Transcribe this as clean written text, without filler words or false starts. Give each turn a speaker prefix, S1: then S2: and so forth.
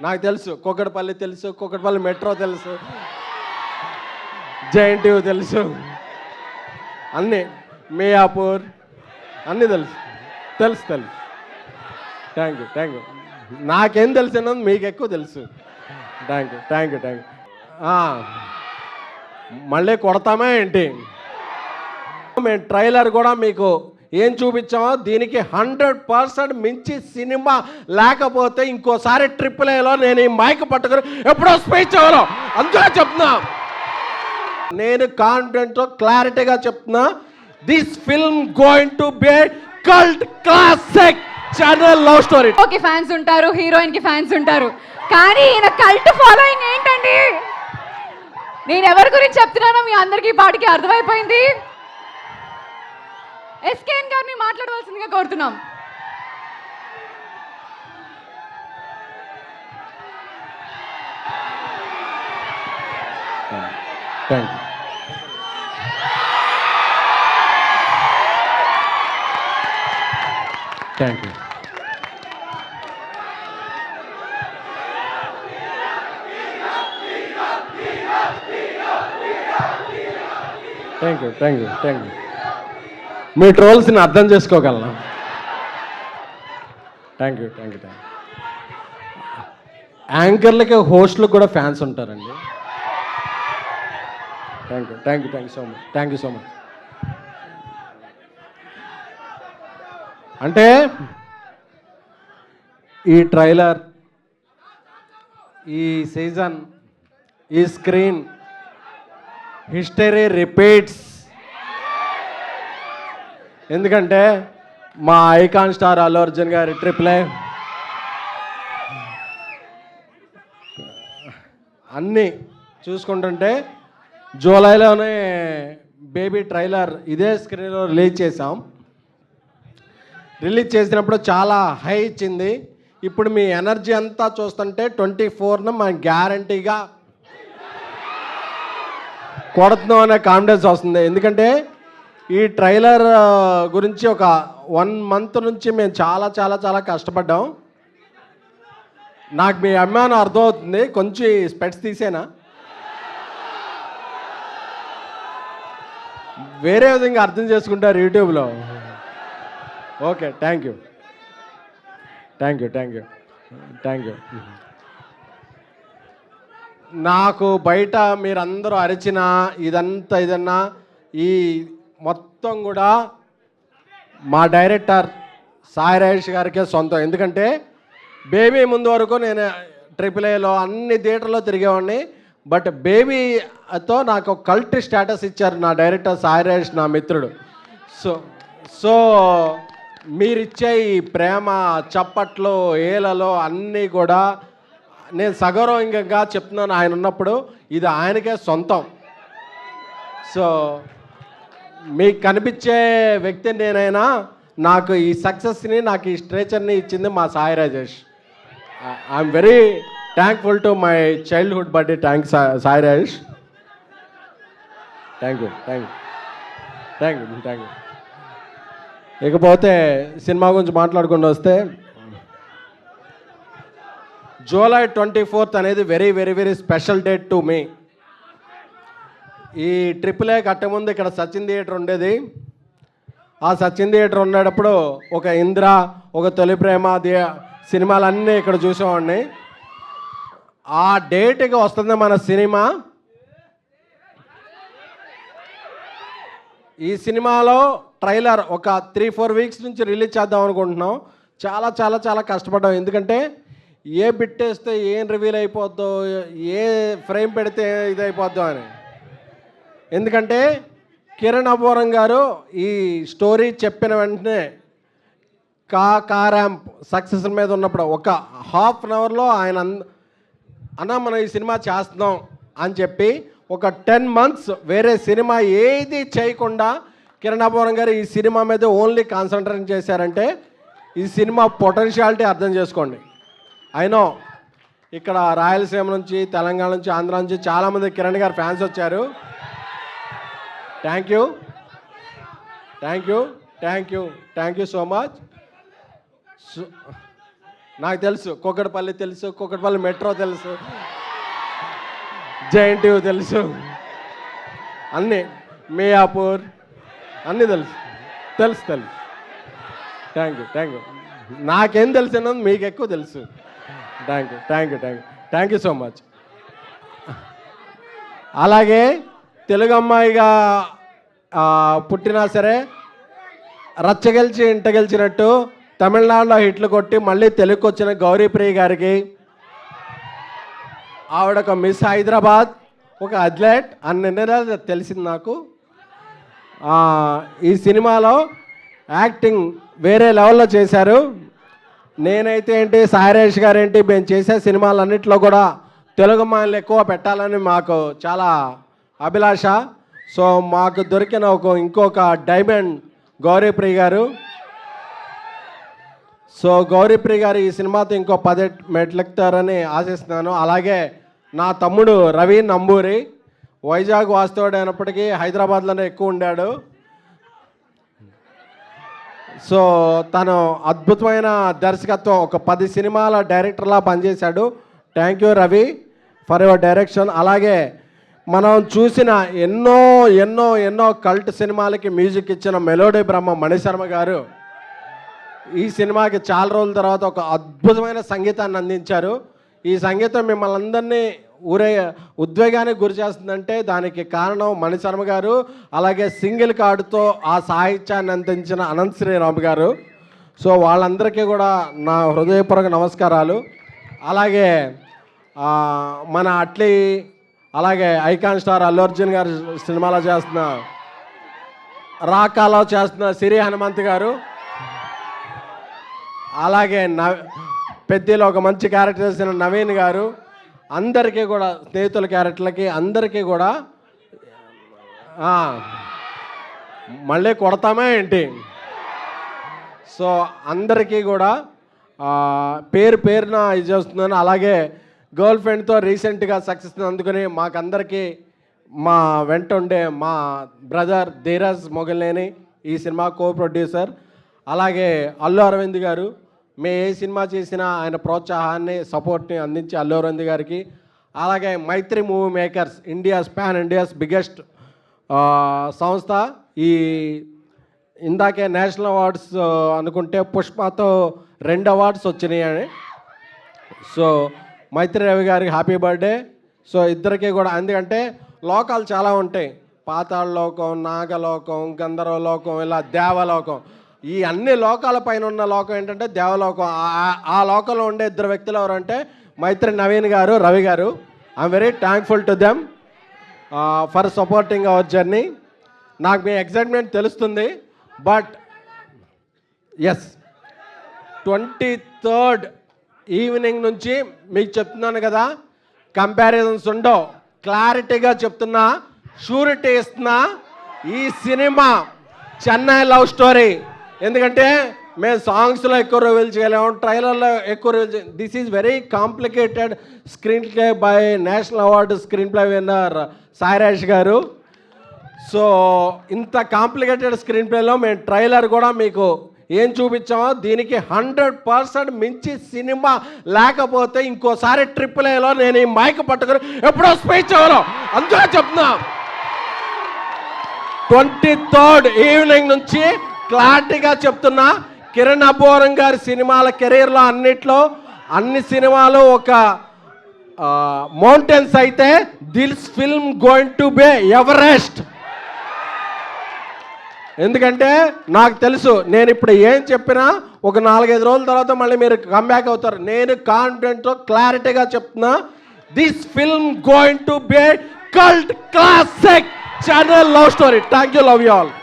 S1: నాకు తెలుసు, కూకట్పల్లి తెలుసు, కూకట్పల్లి మెట్రో తెలుసు, జేఎన్టీయూ తెలుసు, అన్నీ మియాపూర్ అన్నీ తెలుసు తెలుసు తెలుసు. Thank you. నాకేం తెలుసు అన్నది మీకు ఎక్కువ తెలుసు. Thank you. మళ్ళీ కొడతామే ఏంటి? మేము ట్రైలర్ కూడా మీకు ఏం చూపించామో దీనికి 100% మించి సినిమా లేకపోతే ఇంకోసారి AAAలో నేను ఈ మైక్ పట్టుకుని ఎప్పుడో స్పీచ్ అవ్వను. అందుకే చెప్తున్నా, నేను కాన్ఫిడెంట్తో క్లారిటీగా చెప్తున్నా, this film going to be cult classic channel love story.
S2: Okay, fans ఉంటారు, హీరోయిన్ కి ఫ్యాన్స్ ఉంటారు, కానీ ఈయన కల్ట్ ఫాలోయింగ్ ఏంటండి? నేను ఎవరి గురించి చెప్తున్నానో మీ అందరికీ పాటికి అర్థమైపోయింది. ఎస్కేఎన్ గారిని మాట్లాడవలసిందిగా కోరుతున్నాం.
S1: Thank you. Thank you. Thank you. మీ ట్రోల్స్ని అర్థం చేసుకోగలను. Thank you. యాంకర్లకి హోస్ట్లకు కూడా ఫ్యాన్స్ ఉంటారండి. Thank you so much. అంటే ఈ ట్రైలర్, ఈ సీజన్, ఈ స్క్రీన్ హిస్టరీ రిపీట్స్. ఎందుకంటే మా ఐకాన్ స్టార్ అల్లు అర్జున్ గారి AAA అన్నీ చూసుకుంటుంటే జూలైలోనే బేబీ ట్రైలర్ ఇదే స్క్రీన్లో రిలీజ్ చేసాం. రిలీజ్ చేసినప్పుడు చాలా హై ఇచ్చింది. ఇప్పుడు మీ ఎనర్జీ అంతా చూస్తుంటే 24న మనం గ్యారంటీగా కొడుతున్నాం అనే కాన్ఫిడెన్స్ వస్తుంది. ఎందుకంటే ఈ ట్రైలర్ గురించి ఒక 1 మంత్ నుంచి మేము చాలా కష్టపడ్డాం. నాకు మీ అభిమానం అర్థమవుతుంది. కొంచెం స్పెట్స్ తీసేనా? వేరే విధంగా అర్థం చేసుకుంటారు యూట్యూబ్లో. Okay, thank you. నాకు బయట మీరందరూ అరిచినా ఇదన్నా ఈ మొత్తం కూడా మా డైరెక్టర్ సాయి రాజేష్ గారికే సొంతం. ఎందుకంటే బేబీ ముందు వరకు నేను AAAలో అన్ని థియేటర్లో తిరిగేవాడిని. బట్ బేబీతో నాకు కల్ట్ స్టేటస్ ఇచ్చారు నా డైరెక్టర్ సాయి రాజేష్, నా మిత్రుడు. సో మీరిచ్చే ఈ ప్రేమ, చప్పట్లు, ఏలలో అన్నీ కూడా నేను సగౌరవంగా చెప్తున్నాను. ఆయన ఉన్నప్పుడు ఇది ఆయనకే సొంతం. సో మీకు కనిపించే వ్యక్తి నేనైనా నాకు ఈ సక్సెస్ని, నాకు ఈ స్ట్రేచర్ని ఇచ్చింది మా Sai Rajesh. I'm very thankful to my childhood birthday. Thanks Sai Rajesh. Thank you. ఇకపోతే సినిమా గురించి మాట్లాడుకుంటూ వస్తే, జూలై 24th అనేది very special date to me. ఈ AAA కట్టముందు ఇక్కడ సచిన్ థియేటర్ ఉండేది. ఆ సచిన్ థియేటర్ ఉండేటప్పుడు ఒక ఇంద్ర, ఒక తొలి ప్రేమ సినిమాలన్నీ ఇక్కడ చూసేవాడిని. ఆ డేట్కి వస్తుంది మన సినిమా. ఈ సినిమాలో ట్రైలర్ ఒక 3-4 వీక్స్ నుంచి రిలీజ్ చేద్దాం అనుకుంటున్నాం. చాలా కష్టపడ్డాం. ఎందుకంటే ఏ బిట్ వేస్తే ఏం రివీల్ అయిపోద్దో, ఏ ఫ్రేమ్ పెడితే ఇదైపోద్దో అని. ఎందుకంటే కిరణ్ అబ్బోరం గారు ఈ స్టోరీ చెప్పిన వెంటనే ర్యాంప్ సక్సెస్ మీద ఉన్నప్పుడు ఒక ½ అన్ అవర్లో ఆయన అన్న మనం ఈ సినిమా చేస్తున్నాం అని చెప్పి ఒక 10 months వేరే సినిమా ఏది చేయకుండా కిరణ్ అబ్బోరం గారు ఈ సినిమా మీద ఓన్లీ కాన్సన్ట్రేట్ చేశారంటే ఈ సినిమా పొటెన్షియాలిటీ అర్థం చేసుకోండి. అయినో ఇక్కడ రాయలసీమ నుంచి, తెలంగాణ నుంచి, ఆంధ్ర నుంచి చాలామంది కిరణ్ గారు ఫ్యాన్స్ వచ్చారు. Thank you so much. నాకు తెలుసు, కుక్కడపల్లి తెలుసు, కుక్కడపల్లి మెట్రో తెలుసు, జేఎన్టీయూ తెలుసు, అన్నీ మియాపూర్ అన్నీ తెలుసు. Thank you. నాకేం తెలిసినది మీకు ఎక్కువ తెలుసు. Thank you so much. అలాగే తెలుగు అమ్మాయిగా పుట్టినా సరే రచ్చగెలిచి ఇంట గెలిచినట్టు తమిళనాడులో హిట్లు కొట్టి మళ్ళీ తెలుగుకి వచ్చిన గౌరీప్రియ గారికి, ఆవిడ ఒక మిస్ హైదరాబాద్, ఒక అథ్లెట్ అన్ని నిర్ణయాలు తెలిసింది నాకు. ఈ సినిమాలో యాక్టింగ్ వేరే లెవెల్లో చేశారు. నేనైతే ఏంటి, సాయిరేష్ గారు ఏంటి, మేము చేసే సినిమాలన్నింటిలో కూడా తెలుగు అమ్మాయిలు ఎక్కువ పెట్టాలని మాకు చాలా అభిలాష. సో మాకు దొరికిన ఇంకొక డైమండ్ గౌరీప్రియ గారు. సో గౌరీప్రియ గారు ఈ సినిమాతో ఇంకో 10 మెట్లెక్కుతారని ఆశిస్తున్నాను. అలాగే నా తమ్ముడు రవి నంబూరి వైజాగ్ వాస్తవుడు అయినప్పటికీ హైదరాబాద్లోనే ఎక్కువ ఉండాడు. సో తను అద్భుతమైన దర్శకత్వం, ఒక 10 సినిమాల డైరెక్టర్లా పనిచేశాడు. Thank you Ravi for your direction. అలాగే మనం చూసిన ఎన్నో ఎన్నో ఎన్నో కల్ట్ సినిమాలకి మ్యూజిక్ ఇచ్చిన మెలోడీ బ్రహ్మ మణిశర్మ గారు ఈ సినిమాకి చాలా రోజుల తర్వాత ఒక అద్భుతమైన సంగీతాన్ని అందించారు. ఈ సంగీతం మిమ్మల్ని అందరినీ ఉద్వేగానికి గురి చేస్తుందంటే దానికి కారణం మణిశర్మ గారు. అలాగే సింగిల్ కార్డుతో ఆ సాహిత్యాన్ని అందించిన అనంత్ శ్రీరామ్ గారు. సో వాళ్ళందరికీ కూడా నా హృదయపూర్వక నమస్కారాలు. అలాగే మన అట్లీ, అలాగే ఐకాన్ స్టార్ అల్లు అర్జున్ గారు సినిమాలో చేస్తున్న, రాకాలో చేస్తున్న సిరి హనుమంత్ గారు, అలాగే పెద్దలో ఒక మంచి క్యారెక్టర్ చేసిన నవీన్ గారు, అందరికీ కూడా స్నేహితుల క్యారెక్టర్లకి అందరికీ కూడా మళ్ళీ కొడతామే ఏంటి. సో అందరికీ కూడా పేరున ఇది చేస్తున్నాను. అలాగే గర్ల్ ఫ్రెండ్తో రీసెంట్గా సక్సెస్ అందుకని మాకందరికీ మా వెంట ఉండే మా బ్రదర్ ధీరజ్ మొగలేని ఈ సినిమా కో ప్రొడ్యూసర్. అలాగే అల్లు అరవింద్ గారు, మేము ఏ సినిమా చేసినా ఆయన ప్రోత్సాహాన్ని సపోర్ట్ని అందించి అల్లు అరవింద్ గారికి. అలాగే మైత్రి మూవీ మేకర్స్, ఇండియాస్ బిగ్గెస్ట్ సంస్థ. ఇందాకే నేషనల్ అవార్డ్స్ అనుకుంటే పుష్పతో 2 అవార్డ్స్ వచ్చినాయి. సో మైత్రి రవి గారికి హ్యాపీ బర్త్డే. సో ఇద్దరికీ కూడా, ఎందుకంటే లోకాలు చాలా ఉంటాయి, పాతాళ లోకం, నాగలోకం, గంధర్వలోకం, ఇలా దేవలోకం. ఈ అన్ని లోకాల పైన ఉన్న లోకం ఏంటంటే దేవలోకం. ఆ లోకంలో ఉండే 2 వ్యక్తులు ఎవరంటే మైత్రి నవీన్ గారు, రవి గారు. I'm very thankful to them for supporting hour journey. నాకు మీ ఎగ్జైట్మెంట్ తెలుస్తుంది, బట్ ఎస్ 23rd ఈవినింగ్ నుంచి మీకు చెప్తున్నాను కదా, కంపారిజన్స్ ఉండవు, క్లారిటీగా చెప్తున్నా, షూరిటీ ఇస్తున్నా. ఈ సినిమా చెన్నై లవ్ స్టోరీ. ఎందుకంటే మేము సాంగ్స్లో ఎక్కువ రివీల్ చేయలేము, ట్రైలర్లో ఎక్కువ reveal this is very complicated screen play by national award screen play winner Sairaj గారు. సో ఇంత కాంప్లికేటెడ్ స్క్రీన్ ప్లేలో మేము ట్రైలర్ కూడా మీకు ఏం చూపించామో దీనికి 100% మించి సినిమా లేకపోతే ఇంకోసారి AAAలో నేను ఈ మైక్ పట్టుకుని ఎప్పుడో స్పీచ్ అవ్వను. అందుకే చెప్తున్నా, 23rd ఈవినింగ్ నుంచి క్లారిటీగా చెప్తున్నా. కిరణ్ అబ్బోరం గారి సినిమాల కెరీర్లో అన్ని సినిమాలు ఒక మౌంటైన్స్ అయితే this film going to be Everest. ఎందుకంటే నాకు తెలుసు, నేను ఇప్పుడు ఏం చెప్పినా ఒక 4-5 రోజుల తర్వాత మళ్ళీ మీరు కమ్బ్యాక్ అవుతారు. నేను కాన్ఫిడెంట్తో క్లారిటీగా చెప్తున్నా, this film going to be cult classic Chennai love story. Thank you, love you all.